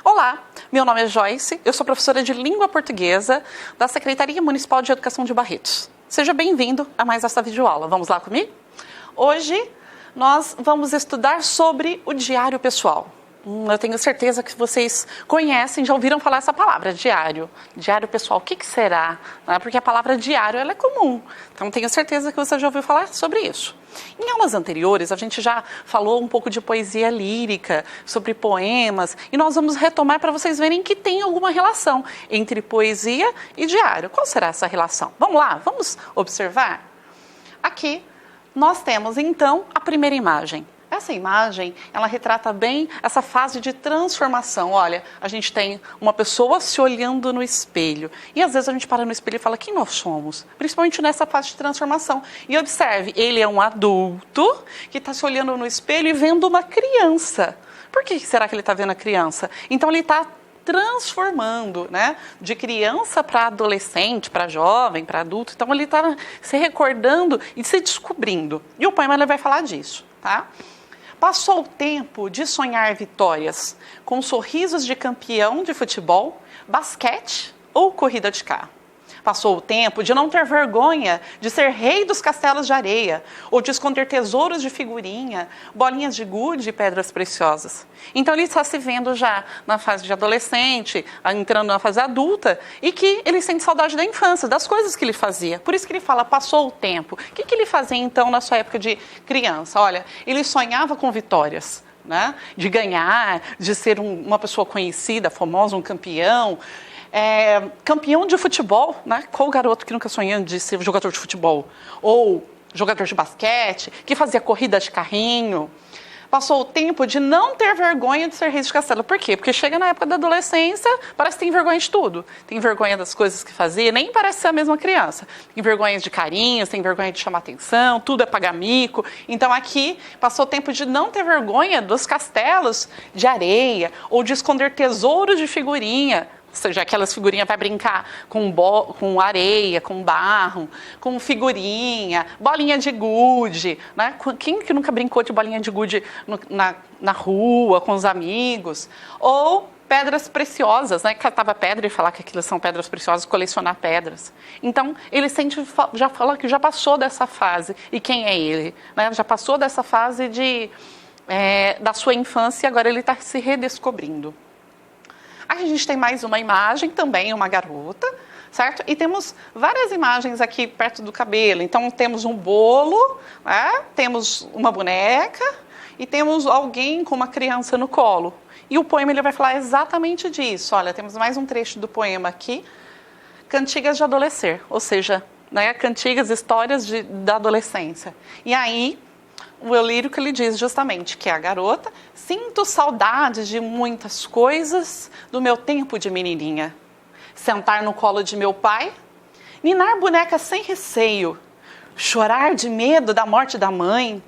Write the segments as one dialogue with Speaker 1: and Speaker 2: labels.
Speaker 1: Olá, meu nome é Joyce, eu sou professora de Língua Portuguesa da Secretaria Municipal de Educação de Barretos. Seja bem-vindo a mais essa videoaula. Vamos lá comigo? Hoje nós vamos estudar sobre o diário pessoal. Eu tenho certeza que vocês conhecem, já ouviram falar essa palavra, diário. Diário pessoal, o que será? Porque a palavra diário ela é comum, então tenho certeza que você já ouviu falar sobre isso. Em aulas anteriores, a gente já falou um pouco de poesia lírica, sobre poemas, e nós vamos retomar para vocês verem que tem alguma relação entre poesia e diário. Qual será essa relação? Vamos lá, vamos observar? Aqui nós temos, então, a primeira imagem. Essa imagem, ela retrata bem essa fase de transformação. Olha, a gente tem uma pessoa se olhando no espelho. E às vezes a gente para no espelho e fala, quem nós somos? Principalmente nessa fase de transformação. E observe, ele é um adulto que está se olhando no espelho e vendo uma criança. Por que será que ele está vendo a criança? Então ele está transformando, né? De criança para adolescente, para jovem, para adulto. Então ele está se recordando e se descobrindo. E o poema ele vai falar disso, tá? Passou o tempo de sonhar vitórias com sorrisos de campeão de futebol, basquete ou corrida de carro. Passou o tempo de não ter vergonha de ser rei dos castelos de areia ou de esconder tesouros de figurinha, bolinhas de gude e pedras preciosas. Então ele está se vendo já na fase de adolescente, entrando na fase adulta e que ele sente saudade da infância, das coisas que ele fazia. Por isso que ele fala, passou o tempo. O que ele fazia então na sua época de criança? Olha, ele sonhava com vitórias. Né? De ganhar, de ser uma pessoa conhecida, famosa, um campeão. Campeão de futebol, né? Qual garoto que nunca sonhou de ser jogador de futebol? Ou jogador de basquete, que fazia corrida de carrinho. Passou o tempo de não ter vergonha de ser rei de castelo. Por quê? Porque chega na época da adolescência, parece que tem vergonha de tudo. Tem vergonha das coisas que fazia, nem parece ser a mesma criança. Tem vergonha de carinhos, tem vergonha de chamar atenção, tudo é pagar mico. Então aqui, passou o tempo de não ter vergonha dos castelos de areia ou de esconder tesouros de figurinha. Ou seja, aquelas figurinhas vai brincar com areia, com barro, com figurinha, bolinha de gude, né? Quem que nunca brincou de bolinha de gude na rua, com os amigos? Ou pedras preciosas, né? Catava pedra e falar que aquilo são pedras preciosas, colecionar pedras. Então, ele já fala que já passou dessa fase. E quem é ele? Né? Já passou dessa fase da sua infância e agora ele está se redescobrindo. Aqui a gente tem mais uma imagem, também uma garota, certo? E temos várias imagens aqui perto do cabelo. Então, temos um bolo, né? Temos uma boneca e temos alguém com uma criança no colo. E o poema ele vai falar exatamente disso. Olha, temos mais um trecho do poema aqui. Cantigas de adolescer, ou seja, né? Cantigas, histórias da adolescência. E aí, o eu lírico ele diz justamente que a garota, sinto saudades de muitas coisas do meu tempo de menininha. Sentar no colo de meu pai, ninar boneca sem receio, chorar de medo da morte da mãe,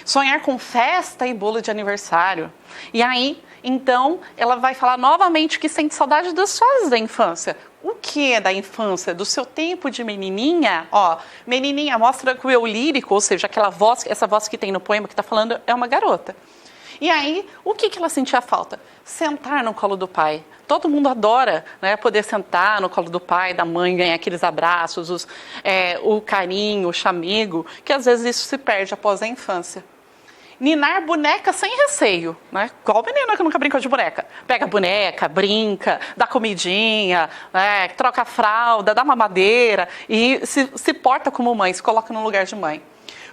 Speaker 1: sonhar com festa e bolo de aniversário. E aí, então, ela vai falar novamente que sente saudade das fases da infância. O que é da infância? Do seu tempo de menininha? Ó, menininha mostra que o eu lírico, ou seja, essa voz que tem no poema que está falando é uma garota. E aí, o que ela sentia falta? Sentar no colo do pai. Todo mundo adora, né, poder sentar no colo do pai, da mãe, ganhar aqueles abraços, o carinho, o chamego, que às vezes isso se perde após a infância. Ninar boneca sem receio, né? Qual menina que nunca brincou de boneca? Pega a boneca, brinca, dá comidinha, troca a fralda, dá mamadeira e se porta como mãe, se coloca no lugar de mãe.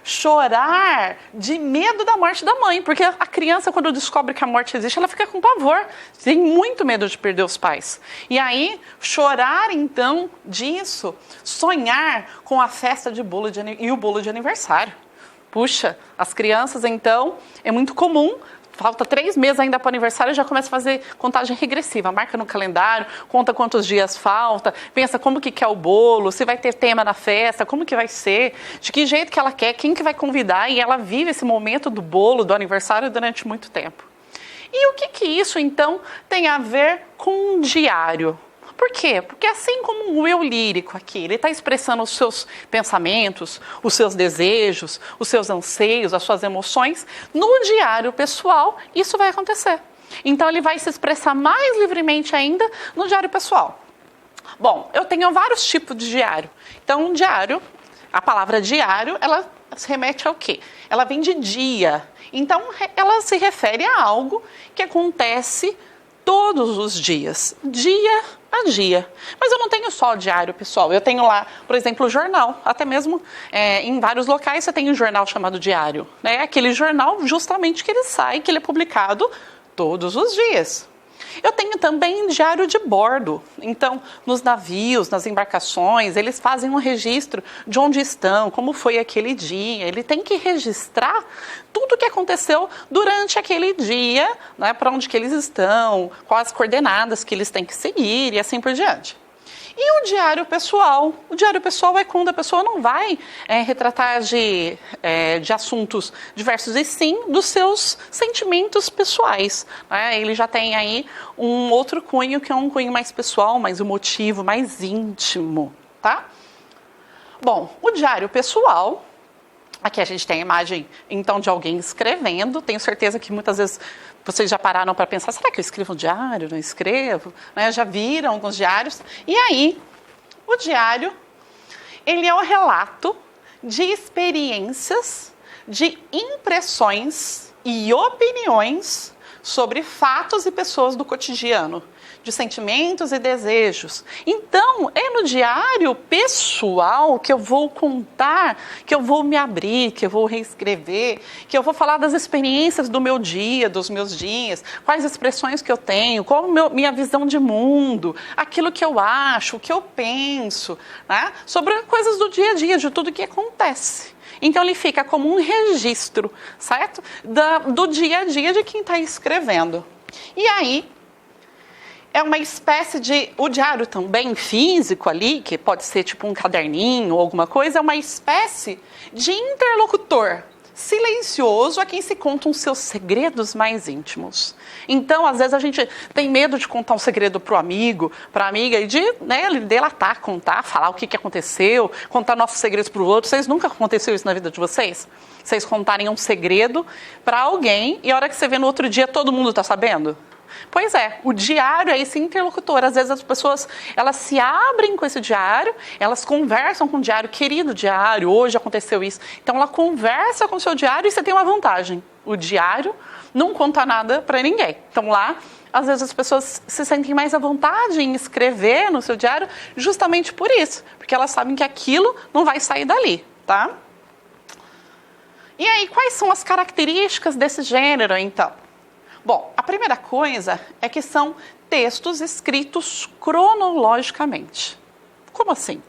Speaker 1: Chorar de medo da morte da mãe, porque a criança, quando descobre que a morte existe, ela fica com pavor, tem muito medo de perder os pais. E aí, chorar então disso, sonhar com a festa de bolo e o bolo de aniversário. Puxa, as crianças, então, é muito comum, falta 3 meses ainda para o aniversário e já começa a fazer contagem regressiva. Marca no calendário, conta quantos dias falta, pensa como que quer o bolo, se vai ter tema na festa, como que vai ser, de que jeito que ela quer, quem que vai convidar, e ela vive esse momento do bolo, do aniversário durante muito tempo. E o que isso, então, tem a ver com um diário? Por quê? Porque assim como o eu lírico aqui, ele está expressando os seus pensamentos, os seus desejos, os seus anseios, as suas emoções, no diário pessoal, isso vai acontecer. Então, ele vai se expressar mais livremente ainda no diário pessoal. Bom, eu tenho vários tipos de diário. Então, um diário, a palavra diário, ela se remete ao quê? Ela vem de dia. Então, ela se refere a algo que acontece todos os dias, dia a dia. Mas eu não tenho só diário, pessoal. Eu tenho lá, por exemplo, o jornal. Até mesmo em vários locais você tem um jornal chamado diário. Né? Aquele jornal justamente que ele sai, que ele é publicado todos os dias. Eu tenho também diário de bordo. Então, nos navios, nas embarcações, eles fazem um registro de onde estão, como foi aquele dia. Ele tem que registrar tudo o que aconteceu durante aquele dia, né, para onde que eles estão, quais as coordenadas que eles têm que seguir e assim por diante. E o diário pessoal? O diário pessoal é quando a pessoa não vai retratar de assuntos diversos, e sim dos seus sentimentos pessoais. Né? Ele já tem aí um outro cunho, que é um cunho mais pessoal, mais emotivo, mais íntimo. Tá? Bom, o diário pessoal... Aqui a gente tem a imagem, então, de alguém escrevendo. Tenho certeza que muitas vezes vocês já pararam para pensar, será que eu escrevo um diário? Não escrevo? Né? Já viram alguns diários? E aí, o diário, ele é o relato de experiências, de impressões e opiniões sobre fatos e pessoas do cotidiano, de sentimentos e desejos. Então, é no diário pessoal que eu vou contar, que eu vou me abrir, que eu vou reescrever, que eu vou falar das experiências do meu dia, dos meus dias, quais expressões que eu tenho, qual minha visão de mundo, aquilo que eu acho, o que eu penso, né? Sobre coisas do dia a dia, de tudo que acontece. Então, ele fica como um registro, certo? Do dia a dia de quem está escrevendo. E aí, é uma espécie de... O diário também físico ali, que pode ser tipo um caderninho ou alguma coisa, é uma espécie de interlocutor silencioso a quem se contam os seus segredos mais íntimos. Então, às vezes, a gente tem medo de contar um segredo para o amigo, para a amiga, e de delatar, contar, falar o que aconteceu, contar nossos segredos para o outro. Vocês nunca aconteceu isso na vida de vocês? Vocês contarem um segredo para alguém e a hora que você vê no outro dia, todo mundo está sabendo? Pois é, o diário é esse interlocutor. Às vezes as pessoas, elas se abrem com esse diário, elas conversam com o diário, querido diário, hoje aconteceu isso. Então ela conversa com o seu diário e você tem uma vantagem. O diário não conta nada para ninguém. Então lá, às vezes as pessoas se sentem mais à vontade em escrever no seu diário justamente por isso. Porque elas sabem que aquilo não vai sair dali, tá? E aí, quais são as características desse gênero, então? Bom, a primeira coisa é que são textos escritos cronologicamente. Como assim?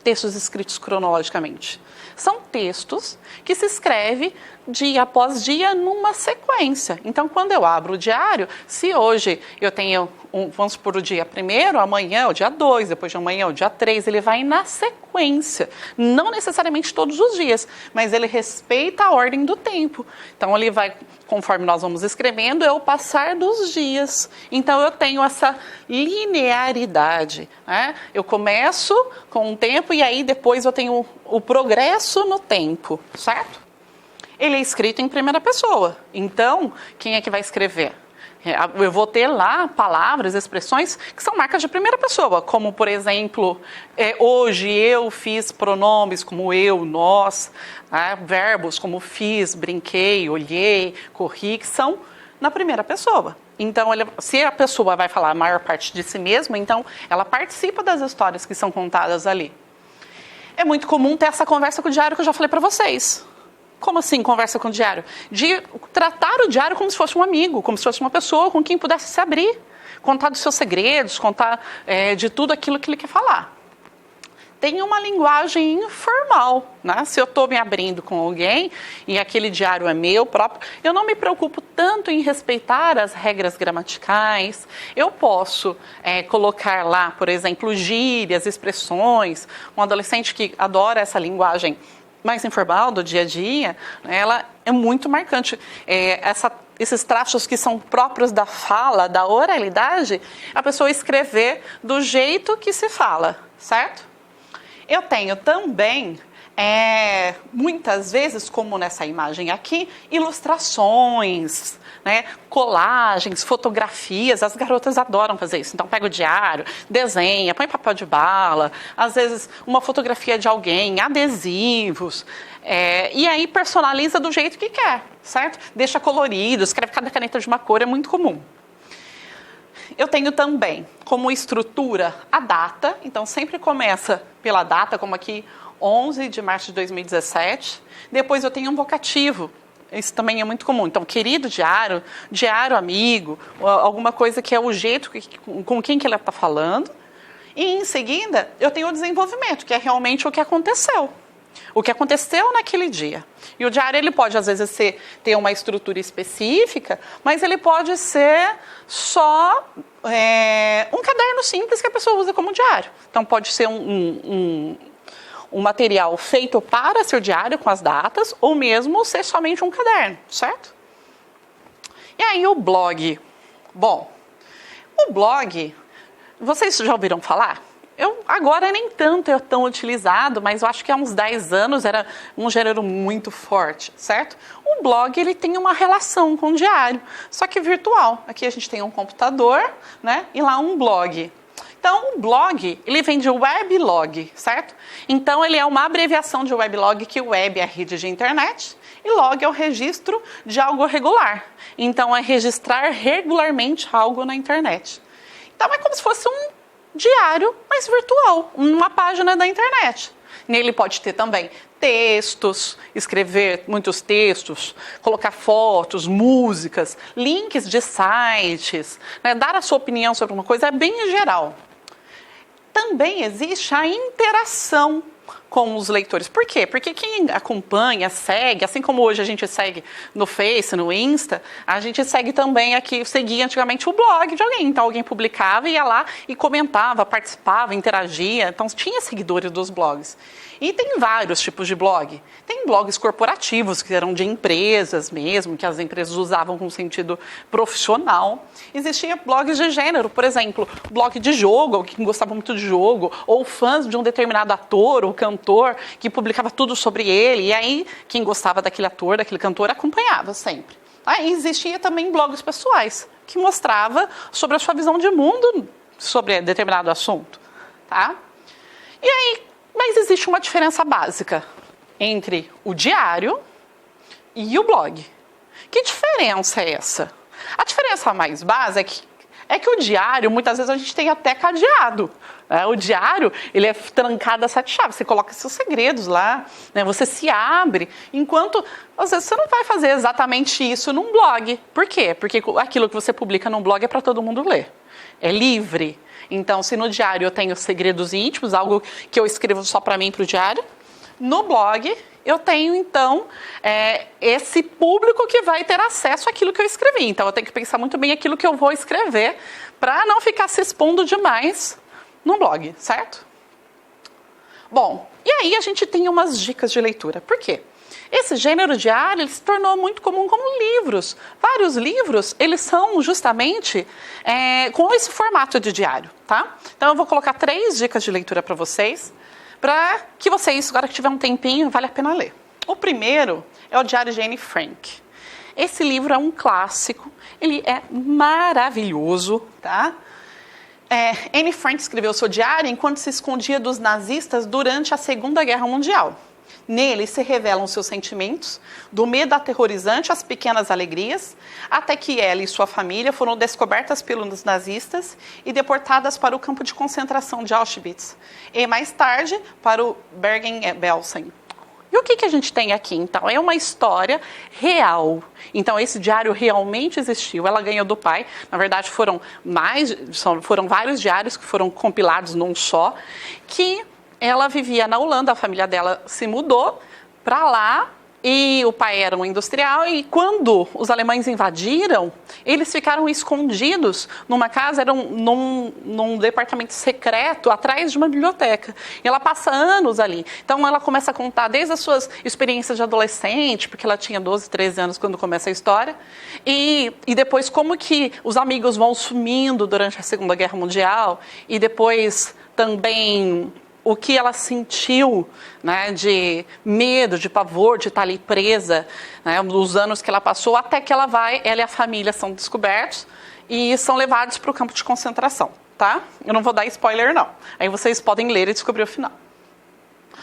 Speaker 1: Textos escritos cronologicamente? São textos que se escreve dia após dia numa sequência. Então, quando eu abro o diário, se hoje eu tenho, vamos supor, o dia 1º, amanhã é o dia 2, depois de amanhã é o dia 3, ele vai na sequência. Não necessariamente todos os dias, mas ele respeita a ordem do tempo. Então, ele vai, conforme nós vamos escrevendo, é o passar dos dias. Então, eu tenho essa linearidade. Né? Eu começo com um tempo e aí depois eu tenho o progresso no tempo, certo? Ele é escrito em primeira pessoa. Então, quem é que vai escrever? Eu vou ter lá palavras, expressões que são marcas de primeira pessoa, como, por exemplo, hoje eu fiz, pronomes como eu, nós, né? Verbos como fiz, brinquei, olhei, corri, que são na primeira pessoa. Então, se a pessoa vai falar a maior parte de si mesma, então ela participa das histórias que são contadas ali. É muito comum ter essa conversa com o diário que eu já falei para vocês. Como assim, conversa com o diário? De tratar o diário como se fosse um amigo, como se fosse uma pessoa com quem pudesse se abrir, contar dos seus segredos, contar de tudo aquilo que ele quer falar. Tem uma linguagem informal, né? Se eu estou me abrindo com alguém e aquele diário é meu próprio, eu não me preocupo tanto em respeitar as regras gramaticais. Eu posso colocar lá, por exemplo, gírias, expressões. Um adolescente que adora essa linguagem mais informal do dia a dia, ela é muito marcante. Esses traços que são próprios da fala, da oralidade, a pessoa escrever do jeito que se fala, certo? Eu tenho também muitas vezes, como nessa imagem aqui, ilustrações, né, colagens, fotografias. As garotas adoram fazer isso. Então pega o diário, desenha, põe papel de bala, às vezes uma fotografia de alguém, adesivos, e aí personaliza do jeito que quer, certo? Deixa colorido, escreve cada caneta de uma cor, é muito comum. Eu tenho também como estrutura a data, então sempre começa pela data, como aqui 11 de março de 2017. Depois eu tenho um vocativo, isso também é muito comum. Então, querido diário, diário amigo, alguma coisa que é o jeito com quem que ela está falando. E em seguida eu tenho o desenvolvimento, que é realmente o que aconteceu. O que aconteceu naquele dia. E o diário, ele pode, às vezes, ter uma estrutura específica, mas ele pode ser só um caderno simples que a pessoa usa como diário. Então, pode ser um material feito para ser diário com as datas, ou mesmo ser somente um caderno, certo? E aí, o blog. Bom, o blog, vocês já ouviram falar? Agora nem tanto é tão utilizado, mas eu acho que há uns 10 anos era um gênero muito forte, certo? O blog, ele tem uma relação com o diário, só que virtual. Aqui a gente tem um computador, né? E lá um blog. Então, o blog, ele vem de weblog, certo? Então, ele é uma abreviação de weblog, que web é a rede de internet, e log é o registro de algo regular. Então, é registrar regularmente algo na internet. Então, é como se fosse um diário, mas virtual, uma página da internet. Nele pode ter também textos, escrever muitos textos, colocar fotos, músicas, links de sites, né, dar a sua opinião sobre uma coisa, é bem geral. Também existe a interação com os leitores. Por quê? Porque quem acompanha, segue, assim como hoje a gente segue no Face, no Insta, a gente segue também aqui, seguia antigamente o blog de alguém. Então alguém publicava, ia lá e comentava, participava, interagia. Então tinha seguidores dos blogs. E tem vários tipos de blog. Tem blogs corporativos, que eram de empresas mesmo, que as empresas usavam com sentido profissional. Existia blogs de gênero, por exemplo, blog de jogo, quem gostava muito de jogo, ou fãs de um determinado ator ou cantor, que publicava tudo sobre ele. E aí, quem gostava daquele ator, daquele cantor, acompanhava sempre. Aí existia também blogs pessoais, que mostrava sobre a sua visão de mundo sobre determinado assunto. Tá? E aí, mas existe uma diferença básica entre o diário e o blog. Que diferença é essa? A diferença mais básica é que o diário, muitas vezes a gente tem até cadeado. Né? O diário, ele é trancado a 7 chaves. Você coloca seus segredos lá, né? Você se abre, enquanto, às vezes, você não vai fazer exatamente isso num blog. Por quê? Porque aquilo que você publica num blog é para todo mundo ler. É livre. Então, se no diário eu tenho segredos íntimos, algo que eu escrevo só para mim, para o diário, no blog eu tenho, então, esse público que vai ter acesso àquilo que eu escrevi. Então, eu tenho que pensar muito bem aquilo que eu vou escrever para não ficar se expondo demais no blog, certo? Bom, e aí a gente tem umas dicas de leitura. Por quê? Esse gênero diário ele se tornou muito comum como livros. Vários livros, eles são justamente com esse formato de diário, tá? Então, eu vou colocar 3 dicas de leitura para vocês que vocês, agora que tiver um tempinho, vale a pena ler. O primeiro é o Diário de Anne Frank. Esse livro é um clássico, ele é maravilhoso, tá? Anne Frank escreveu seu diário enquanto se escondia dos nazistas durante a Segunda Guerra Mundial. Nele se revelam seus sentimentos, do medo aterrorizante às pequenas alegrias, até que ela e sua família foram descobertas pelos nazistas e deportadas para o campo de concentração de Auschwitz, e mais tarde para o Bergen-Belsen. E o que a gente tem aqui, então? É uma história real. Então, esse diário realmente existiu. Ela ganhou do pai. Na verdade, foram vários diários que foram compilados num só, que ela vivia na Holanda, a família dela se mudou para lá e o pai era um industrial e quando os alemães invadiram, eles ficaram escondidos numa casa, num departamento secreto atrás de uma biblioteca. E ela passa anos ali. Então ela começa a contar desde as suas experiências de adolescente, porque ela tinha 12, 13 anos quando começa a história, e depois como que os amigos vão sumindo durante a Segunda Guerra Mundial e depois também o que ela sentiu, né, de medo, de pavor, de estar ali presa, né, dos anos que ela passou, até que ela e a família são descobertos e são levados para o campo de concentração, tá? Eu não vou dar spoiler, não. Aí vocês podem ler e descobrir o final.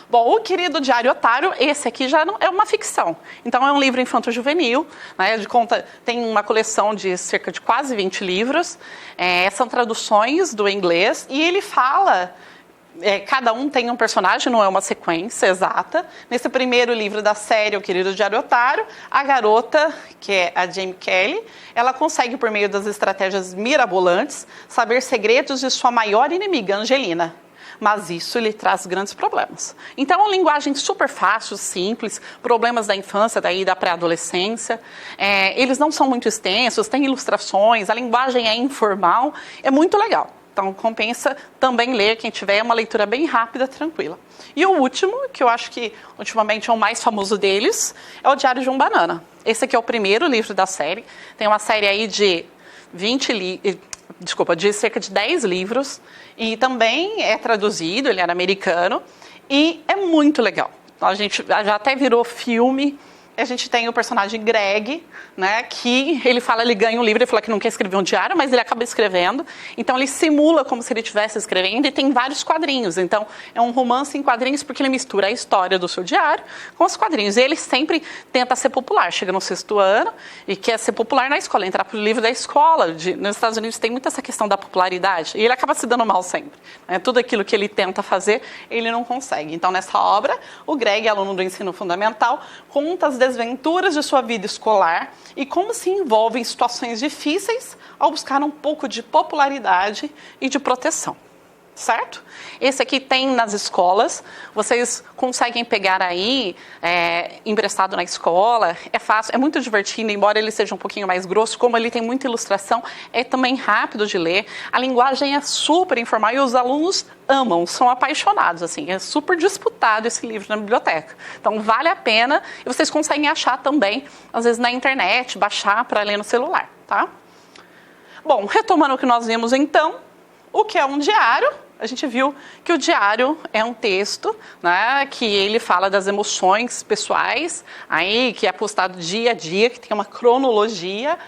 Speaker 1: Bom, o Querido Diário Otário, esse aqui já não é uma ficção. Então, é um livro infanto-juvenil, né, tem uma coleção de cerca de quase 20 livros, são traduções do inglês, e ele fala, cada um tem um personagem, não é uma sequência exata. Nesse primeiro livro da série, O Querido Diário Otário, a garota, que é a Jamie Kelly, ela consegue, por meio das estratégias mirabolantes, saber segredos de sua maior inimiga, Angelina. Mas isso lhe traz grandes problemas. Então, é uma linguagem super fácil, simples, problemas da infância, daí da pré-adolescência. Eles não são muito extensos, tem ilustrações, a linguagem é informal, é muito legal. Então, compensa também ler, quem tiver, uma leitura bem rápida, tranquila. E o último, que eu acho que ultimamente é o mais famoso deles, é o Diário de um Banana. Esse aqui é o primeiro livro da série. Tem uma série aí de de cerca de 10 livros, e também é traduzido, ele era americano, e é muito legal. A gente já até virou filme. A gente tem o personagem Greg, né, que ele ganha um livro, ele fala que não quer escrever um diário, mas ele acaba escrevendo. Então, ele simula como se ele estivesse escrevendo, e tem vários quadrinhos. Então, é um romance em quadrinhos, porque ele mistura a história do seu diário com os quadrinhos. E ele sempre tenta ser popular. Chega no 6º ano e quer ser popular na escola, entrar para o livro da escola. Nos Estados Unidos tem muito essa questão da popularidade, e ele acaba se dando mal sempre, né? Tudo aquilo que ele tenta fazer, ele não consegue. Então, nessa obra, o Greg, aluno do ensino fundamental, conta as desventuras de sua vida escolar e como se envolve em situações difíceis ao buscar um pouco de popularidade e de proteção. Certo? Esse aqui tem nas escolas, vocês conseguem pegar aí, emprestado na escola, é fácil, é muito divertido, embora ele seja um pouquinho mais grosso, como ele tem muita ilustração, é também rápido de ler, a linguagem é super informal e os alunos amam, são apaixonados, assim, é super disputado esse livro na biblioteca. Então, vale a pena, e vocês conseguem achar também, às vezes na internet, baixar para ler no celular, tá? Bom, retomando o que nós vimos então, o que é um diário? A gente viu que o diário é um texto, né, que ele fala das emoções pessoais, aí, que é postado dia a dia, que tem uma cronologia.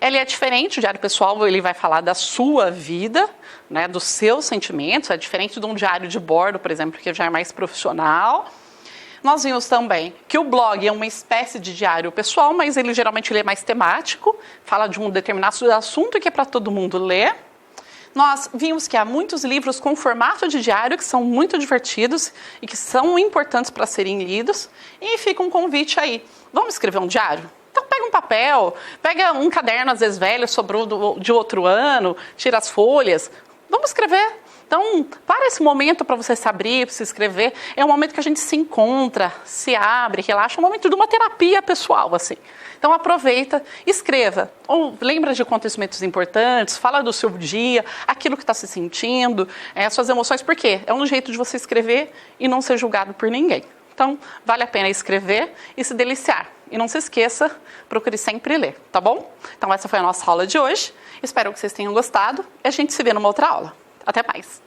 Speaker 1: Ele é diferente, o diário pessoal ele vai falar da sua vida, né, dos seus sentimentos, é diferente de um diário de bordo, por exemplo, que já é mais profissional. Nós vimos também que o blog é uma espécie de diário pessoal, mas ele geralmente é mais temático, fala de um determinado assunto que é para todo mundo ler. Nós vimos que há muitos livros com formato de diário que são muito divertidos e que são importantes para serem lidos. E fica um convite aí. Vamos escrever um diário? Então pega um papel, pega um caderno às vezes velho, sobrou de outro ano, tira as folhas. Vamos escrever. Então, para esse momento para você se abrir, para se escrever, é um momento que a gente se encontra, se abre, relaxa, é um momento de uma terapia pessoal, assim. Então, aproveita, escreva, ou lembra de acontecimentos importantes, fala do seu dia, aquilo que está se sentindo, suas emoções, por quê? É um jeito de você escrever e não ser julgado por ninguém. Então, vale a pena escrever e se deliciar. E não se esqueça, procure sempre ler, tá bom? Então, essa foi a nossa aula de hoje. Espero que vocês tenham gostado e a gente se vê numa outra aula. Até mais!